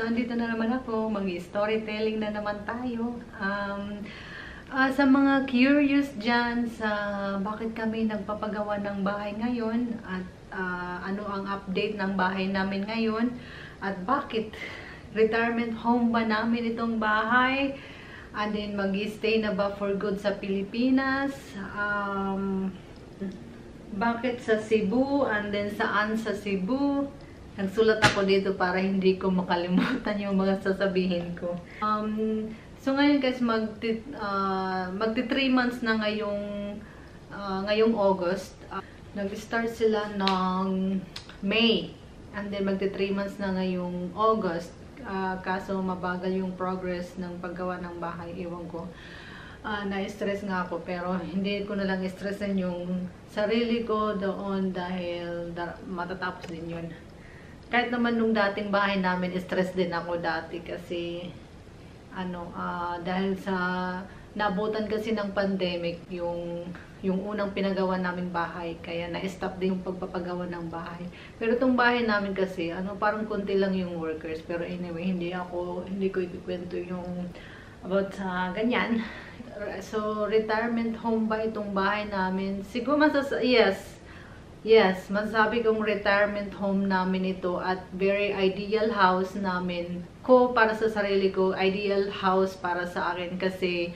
andito na naman ako. Mag-storytelling na naman tayo. Sa mga curious dyan sa bakit kami nagpapagawa ng bahay ngayon at ano ang update ng bahay namin ngayon at bakit retirement home ba namin itong bahay, and then mag-stay na ba for good sa Pilipinas, bakit sa Cebu, and then saan sa Cebu. Nagsulat ako dito para hindi ko makalimutan yung mga sasabihin ko. So ngayon guys, magti 3 months na ngayong August. Nag-start sila ng May. And then magti 3 months na ngayong August. Kaso mabagal yung progress ng paggawa ng bahay. Ewan ko. Na-stress nga ako, pero hindi ko na lang stressin yung sarili ko doon dahil matatapos din yun. Kahit naman nung dating bahay namin, stress din ako dati kasi dahil sa nabutan kasi ng pandemic yung unang pinagawa naming bahay, kaya na-stop din yung pagpapagawa ng bahay. Pero itong bahay namin kasi parang konti lang yung workers, pero anyway, hindi ko ikikwento yung about sa ganyan. So retirement home ba itong bahay namin? Siguro Yes, masasabi kong retirement home namin ito at very ideal house namin ko para sa sarili ko, ideal house para sa akin kasi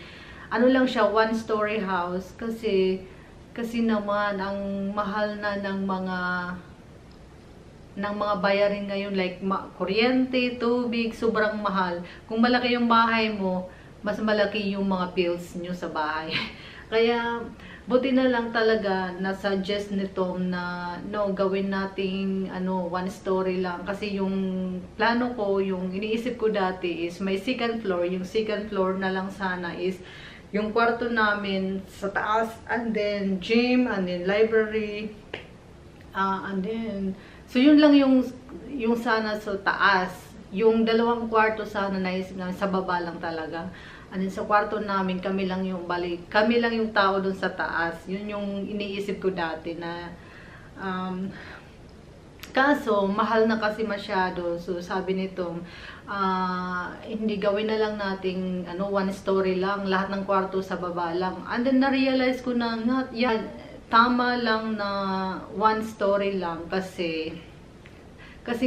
lang siya, 1-story house kasi naman ang mahal na ng mga bayarin ngayon, like kuryente, tubig, sobrang mahal. Kung malaki yung bahay mo, mas malaki yung mga bills nyo sa bahay. Kaya buti na lang talaga na-suggest nito na gawin nating 1-story lang. Kasi yung plano ko, yung iniisip ko dati is may second floor. Yung second floor na lang sana is yung kwarto namin sa taas, and then gym, and then library. And then, so yun lang yung sana sa taas. Yung 2 kwarto sana naisip namin sa baba lang talaga. And then sa kwarto namin, kami lang yung tao dun sa taas. Yun yung iniisip ko dati na kaso mahal na kasi masyado. So sabi nito, hindi gawin na lang nating 1-story lang, lahat ng kwarto sa baba lang. And then na-realize ko na tama lang na 1-story lang kasi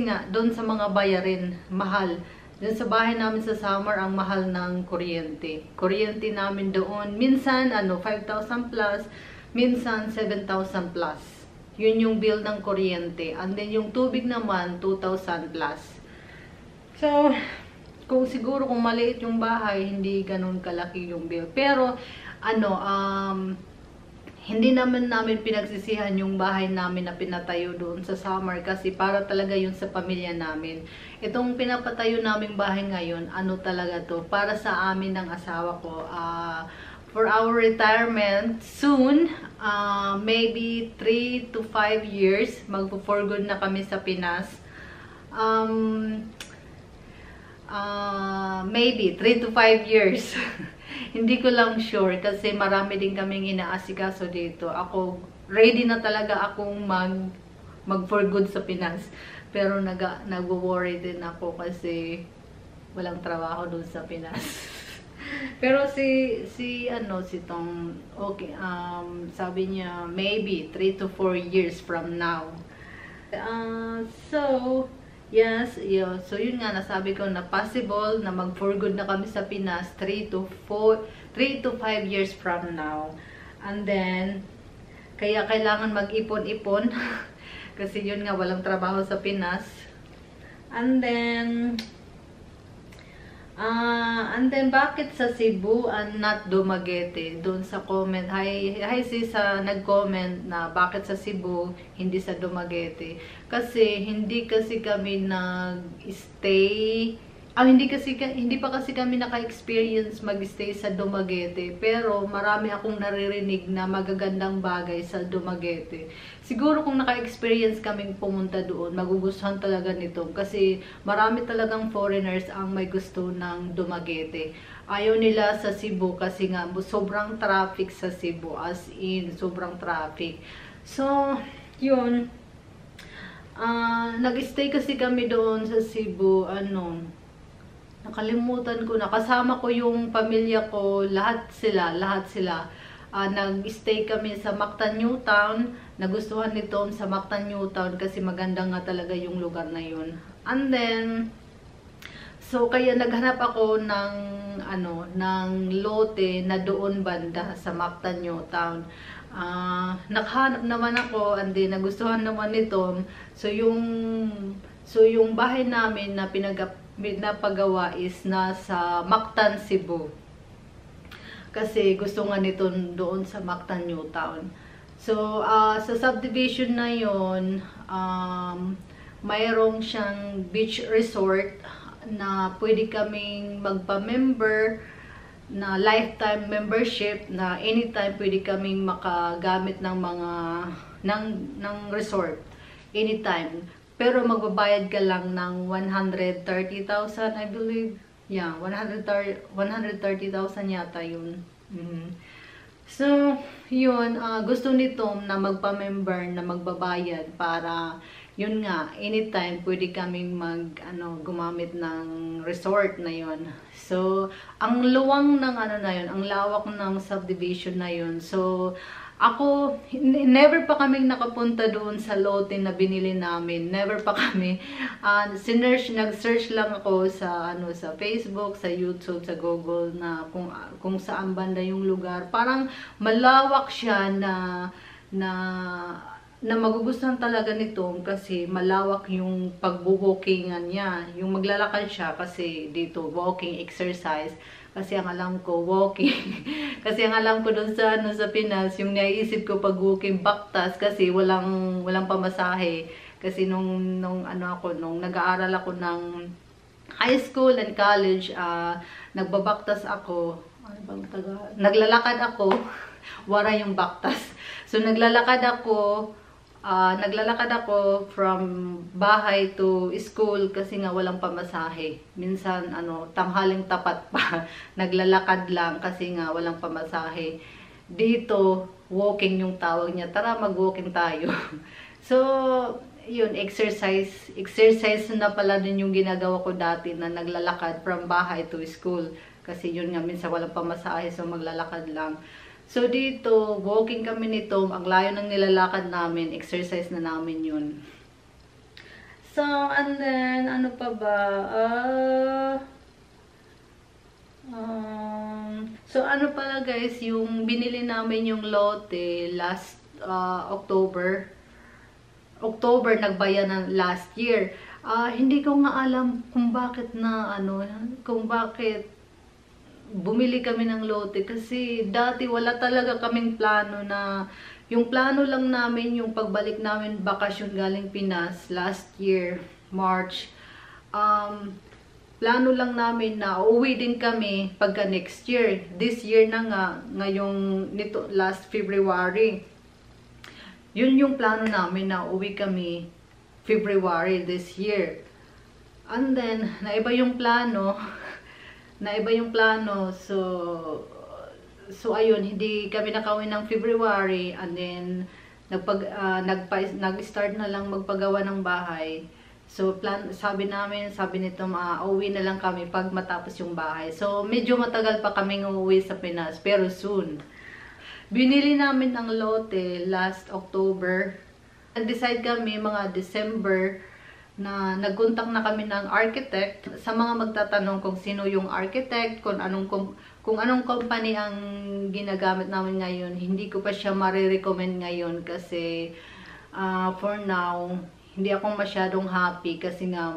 nga doon sa mga bayarin mahal. Doon sa bahay namin sa summer, ang mahal ng kuryente. Kuryente namin doon, minsan 5,000 plus, minsan 7,000 plus. Yun yung bill ng kuryente. And then yung tubig naman, 2,000 plus. So, kung maliit yung bahay, hindi ganun kalaki yung bill. Pero, hindi naman namin pinagsisihan yung bahay namin na pinatayo doon sa summer kasi para talaga yun sa pamilya namin. Itong pinapatayo naming bahay ngayon, talaga to, para sa amin ng asawa ko. For our retirement soon, maybe 3 to 5 years, magpo-for good na kami sa Pinas. Maybe 3 to 5 years. Hindi ko lang sure kasi marami din kaming inaasikaso dito. Ready na talaga akong mag-for good sa Pinas. Pero nag-worry din ako kasi walang trabaho doon sa Pinas. Pero si Tom, okay, sabi niya maybe 3 to 4 years from now. Yes, so yun nga, nasabi ko na possible na mag-for good na kami sa Pinas 3 to 5 years from now. And then, kaya kailangan mag-ipon-ipon kasi yun nga, walang trabaho sa Pinas. And then bakit sa Cebu and not Dumaguete? Doon sa comment, hi sis, nag-comment na bakit sa Cebu, hindi sa Dumaguete. Kasi hindi kasi kami nag-stay, hindi pa kasi kami naka-experience mag-stay sa Dumaguete. Pero marami akong naririnig na magagandang bagay sa Dumaguete. Siguro kung naka-experience kaming pumunta doon, magugustuhan talaga nito. Kasi marami talagang foreigners ang may gusto ng Dumaguete. Ayaw nila sa Cebu kasi nga sobrang traffic sa Cebu. As in, sobrang traffic. So, yun. Nag-stay kasi kami doon sa Cebu, Nakalimutan ko na. Kasama ko yung pamilya ko, lahat sila. Nag-stay kami sa Mactan, Newtown. Nagustuhan ni Tom sa Mactan, Newtown kasi maganda nga talaga yung lugar na yun. And then, so kaya naghanap ako ng lote na doon banda sa Mactan, Newtown. Nakahanap naman ako, and then nagustuhan naman ni Tom. So yung bahay namin na pinapagawa is nasa Mactan, Cebu. Kasi gusto nga nito doon sa Mactan, Newtown. So sa subdivision na yon, mayroong siyang beach resort na pwede kaming magpa-member na lifetime membership na anytime pwede kaming makagamit ng mga ng resort anytime, pero magbabayad ka lang ng 130,000, I believe. Yeah, 130,000 yata yun. So yun, gusto ni Tom na magpa-member na magbabayad para yun nga, anytime pwede kaming gumamit ng resort na yun. So, ang luwang ng na yun, ang lawak ng subdivision na yun. So, ako, never pa kaming nakapunta doon sa lote na binili namin. Never pa kami. Nag-search lang ako sa sa Facebook, sa YouTube, sa Google na kung saan banda yung lugar. Parang malawak siya na magugustuhan talaga nito kasi malawak yung pagbubukingan niya. Yung maglalakad siya kasi dito, walking exercise. Kasi ang alam ko, walking. Kasi ang alam ko doon sa Pinas, yung naiisip ko pag-walking, baktas kasi walang pamasahe. Kasi nung nag-aaral ako ng high school and college, nagbabaktas ako. Naglalakad ako. Wala yung baktas. So naglalakad ako from bahay to school kasi nga walang pamasahe. Minsan tanghaling tapat pa naglalakad lang kasi nga walang pamasahe. Dito walking yung tawag niya. Tara, mag-walking tayo. So yun, exercise na pala din yung ginagawa ko dati na naglalakad from bahay to school kasi yun nga minsan walang pamasahe, so maglalakad lang. So dito, walking kami nito, ang layo ng nilalakad namin, exercise na namin yun. So, and then, ano pa ba? So, ano pala guys, yung binili namin yung lote last October. October, nagbayan ng last year. Hindi ko nga alam kung bakit bumili kami ng lote kasi dati wala talaga kaming plano na yung plano lang namin yung pagbalik namin bakasyon galing Pinas last year March, plano lang namin na uuwi din kami pagka next year. This year na nga, ngayong nito last February, yun yung plano namin na uuwi kami February this year. And then naiba yung plano so ayun, hindi kami nakauwi ng February, and then nag-start na lang magpagawa ng bahay. So sabi nito, uuwi na lang kami pag matapos yung bahay. So medyo matagal pa kaming uuwi sa Pinas, pero soon. Binili namin ang lote last October. Nag-decide kami mga December na nag-contact na kami ng architect. Sa mga magtatanong kung sino yung architect, kung anong company ang ginagamit namin ngayon, hindi ko pa siya marirecommend ngayon kasi for now, hindi ako masyadong happy kasi nga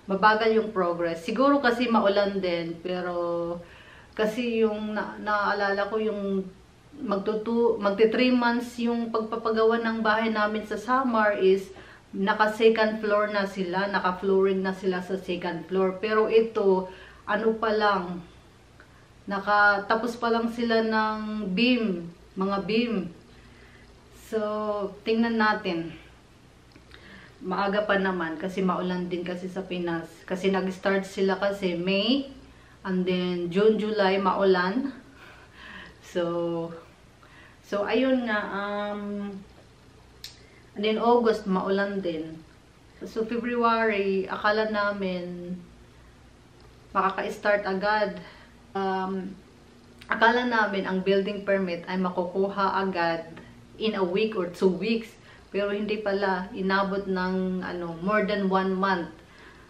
mabagal yung progress. Siguro kasi maulan din, pero kasi yung naalala ko yung magti 3 months yung pagpapagawa ng bahay namin sa Samar is naka second floor na sila, naka flooring na sila sa second floor. Pero ito, pa lang, nakatapos pa lang sila ng beam, mga beam. So, tingnan natin. Maaga pa naman kasi maulan din kasi sa Pinas. Kasi nag-start sila kasi May, and then June, July maulan. So ayun nga, and then August maulan din. So, February, akala namin makaka-start agad. Akala namin ang building permit ay makukuha agad in a week or 2 weeks. Pero hindi pala. Inabot ng more than 1 month.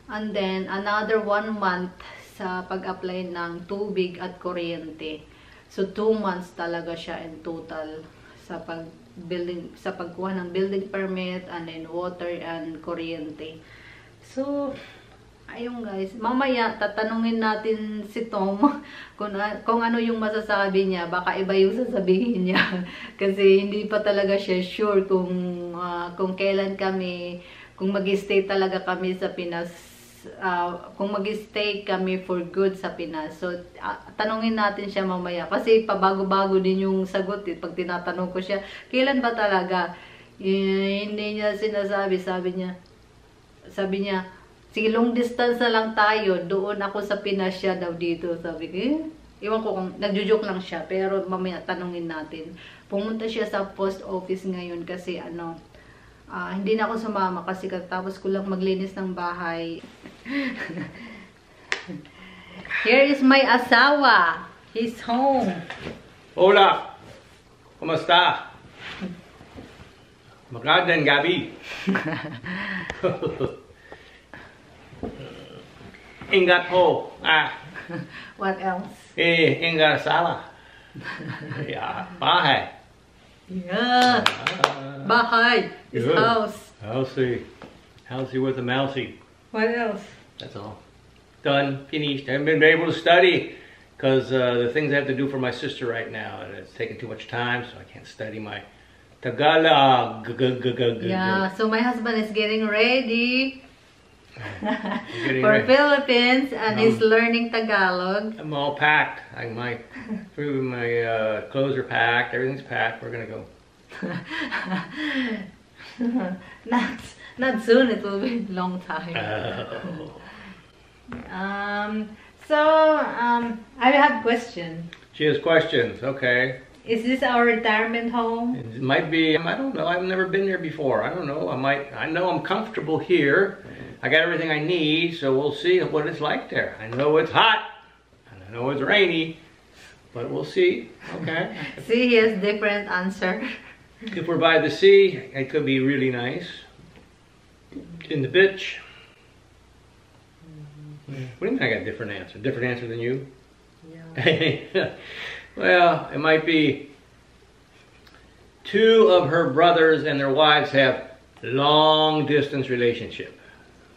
And then, another 1 month sa pag-apply ng tubig at kuryente. So, 2 months talaga siya in total sa pagkuha ng building permit and then water and kuryente. So, ayun guys, mamaya tatanungin natin si Tom kung ano yung masasabi niya. Baka iba yung sasabihin niya. Kasi hindi pa talaga siya sure kung kailan kung mag-stay talaga kami sa Pinas. Kung mag-stay kami for good sa Pinas. So, tanungin natin siya mamaya. Kasi pabago-bago din yung sagot. Pag tinatanong ko siya, kailan ba talaga? Hindi niya sinasabi. Sabi niya, sige, long distance na lang tayo. Doon ako sa Pinas, siya daw dito. Sabi ko, iwan ko kung nagjo-joke lang siya. Pero mamaya tanungin natin. Pumunta siya sa post office ngayon kasi hindi na ako sumama kasi tapos ko lang maglinis ng bahay. Here is my asawa. He's home. Hola. Kumusta? Magandang gabi. Ingat po. What else? Ingat sala. Yeah, bahay. Yeah. Bahay. His Good. house. Housey with a mousey. What else? That's all. Done. Finished. I haven't been able to study because the things I have to do for my sister right now, and it's taking too much time, so I can't study my Tagalog. Yeah, so my husband is getting ready Getting for ready. Philippines and he's learning Tagalog. I'm all packed. My clothes are packed. Everything's packed. We're gonna go. Not soon. It will be a long time. I have question. She has questions. Okay. Is this our retirement home? It might be. I don't know. I've never been there before. I don't know. I know I'm comfortable here. I got everything I need, so we'll see what it's like there. I know it's hot, and I know it's rainy, but we'll see. Okay. See, he has different answer. If we're by the sea, it could be really nice. In the beach. What do you mean I got a different answer? Different answer than you? Yeah. Well, it might be 2 of her brothers and their wives have long distance relationship.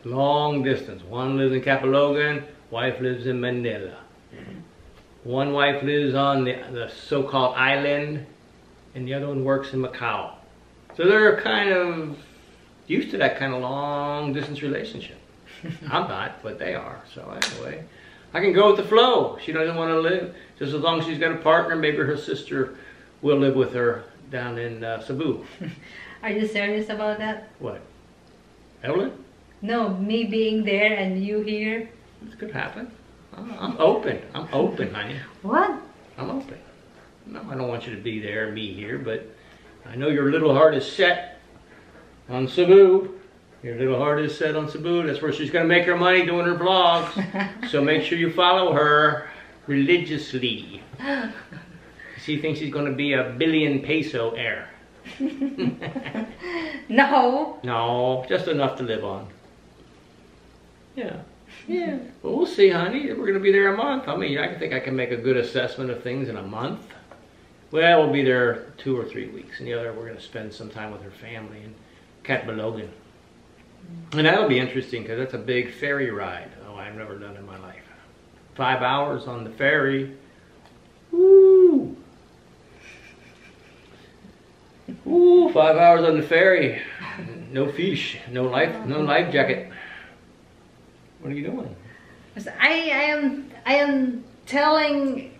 Long distance. One lives in Capalogan, wife lives in Manila. One wife lives on the so-called island, and the other one works in Macau. So they're kind of used to that kind of long distance relationship. I'm not, but they are. So anyway, I can go with the flow. She doesn't want to live. Just as long as she's got a partner, maybe her sister will live with her down in Cebu. Are you serious about that? What? Evelyn? No, me being there and you here. This could happen. I'm open. I'm open, honey. What? I'm open. No, I don't want you to be there and me here, but I know your little heart is set on Cebu. Your little heart is set on Cebu. That's where she's going to make her money doing her vlogs. So make sure you follow her religiously. She thinks she's going to be a billion peso heir. No. No, just enough to live on. Yeah. Yeah. Well, we'll see, honey. We're going to be there a month. I mean, I think I can make a good assessment of things in a month. Well, we'll be there 2 or 3 weeks. And the other, we're going to spend some time with her family in Catbalogan. And that'll be interesting because that's a big ferry ride. Oh, I've never done in my life. 5 hours on the ferry. Woo! Ooh, 5 hours on the ferry. No fish, no life jacket. What are you doing? I am telling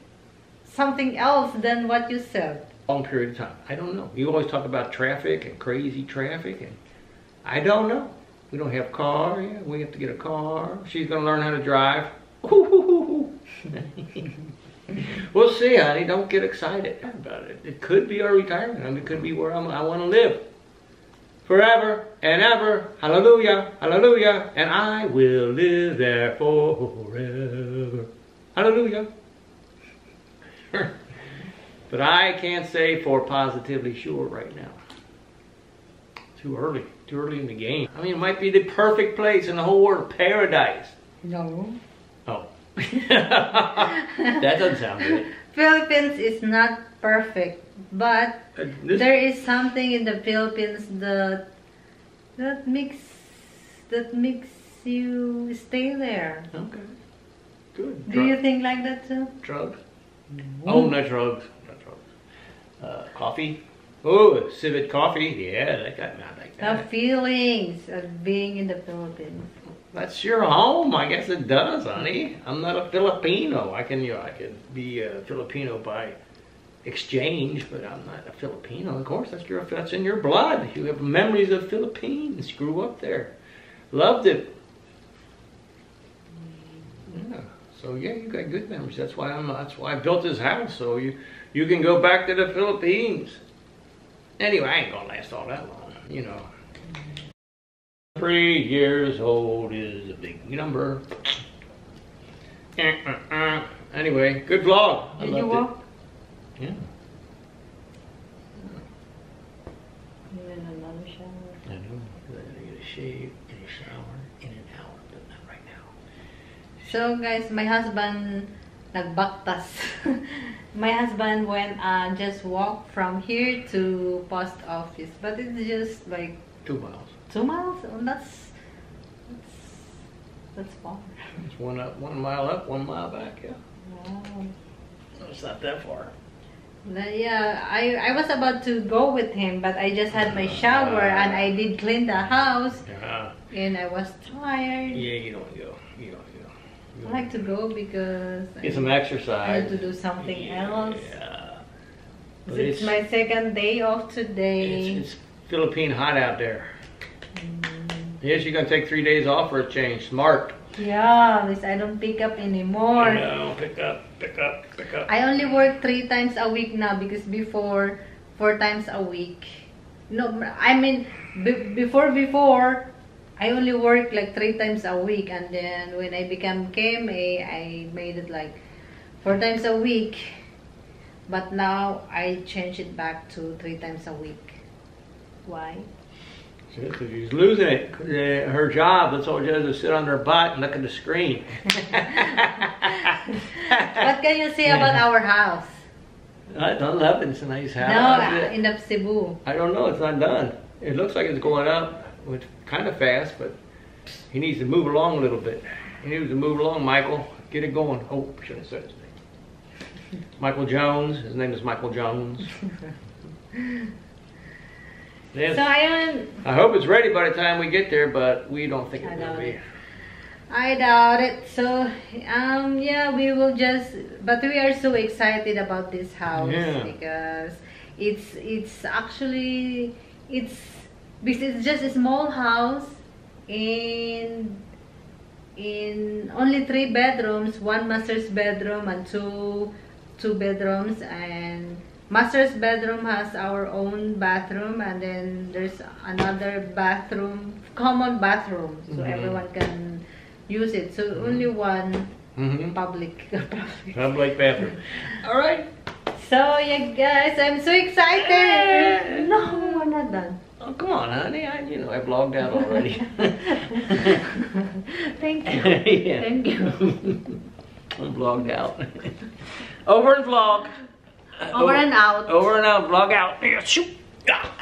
something else than what you said. Long period of time. I don't know. You always talk about traffic and crazy traffic, and I don't know. We don't have a car. Yeah, we have to get a car. She's gonna learn how to drive. We'll see, honey. Don't get excited about it. It could be our retirement. I mean, it could be where I want to live forever. and ever. Hallelujah, hallelujah. And I will live there forever. Hallelujah. But I can't say for positively sure right now. Too early in the game. I mean, it might be the perfect place in the whole world, paradise. No. Oh. That doesn't sound good. Philippines is not perfect, but This- there is something in the Philippines that makes you stay there. Okay. Good. Do you think like that too? Drugs? Oh, not drugs. Not drugs. Coffee? Oh, civet coffee. Yeah, that got me. I like The that. feelings of being in the Philippines. That's your home. I guess it does, honey. I'm not a Filipino. I can be a Filipino by exchange, but I'm not a Filipino. Of course, that's in your blood. You have memories of Philippines. Grew up there. Loved it. Yeah. So yeah, you got good memories. That's why I built this house, so you can go back to the Philippines. Anyway, I ain't gonna last all that long, you know. 3 years old is a big number. Anyway, good vlog. I Did you loved walk? it. Yeah. You in another shower. I know. I gotta get a shave, get a shower, in and out, but not right now. So guys, my husband nagbaktas. My husband went just walk from here to post office, but it's just like 2 miles. 2 miles. Oh, that's far. It's 1 mile up, 1 mile back. Yeah. Wow. So it's not that far. Yeah, I was about to go with him, but I just had my shower and I did clean the house, Yeah. and I was tired. Yeah, you don't want to go. You don't want to go. I like to go because Get some I exercise. had to do something else. Yeah. But It's my second day off today. It's Philippine hot out there. Yes, you're gonna take 3 days off for a change. Smart. Yeah, this I don't pick up anymore. No, pick up. I only work 3 times a week now because before 4 times a week. No, I mean before I only work like 3 times a week, and then when I became KMA, I made it like 4 times a week. But now I changed it back to 3 times a week. Why? She's losing it. Her job, that's all she does is sit on her butt and look at the screen. What can you say about our house? I love it. It's a nice house. No, in the Cebu. I don't know. It's not done. It looks like it's going up. It's kind of fast, but he needs to move along a little bit. He needs to move along, Michael. Get it going. Oh, I shouldn't have said his name. Michael Jones. His name is Michael Jones. Yes. So I hope it's ready by the time we get there, but we don't think it will be. I doubt it. So, yeah, we will just, but we are so excited about this house because it's actually, because it's just a small house in only 3 bedrooms, 1 master's bedroom and two bedrooms, and master's bedroom has our own bathroom, and then there's another bathroom, common bathroom, so everyone can use it. So only one public bathroom. All right. So yeah, guys, I'm so excited. No, we're not done. Oh, come on, honey. I vlogged out already. Thank you. Yeah. Thank you. I'm vlogged out. Over and vlog. Over and out. Over and out. Vlog out. Yeah, shoot. Ah.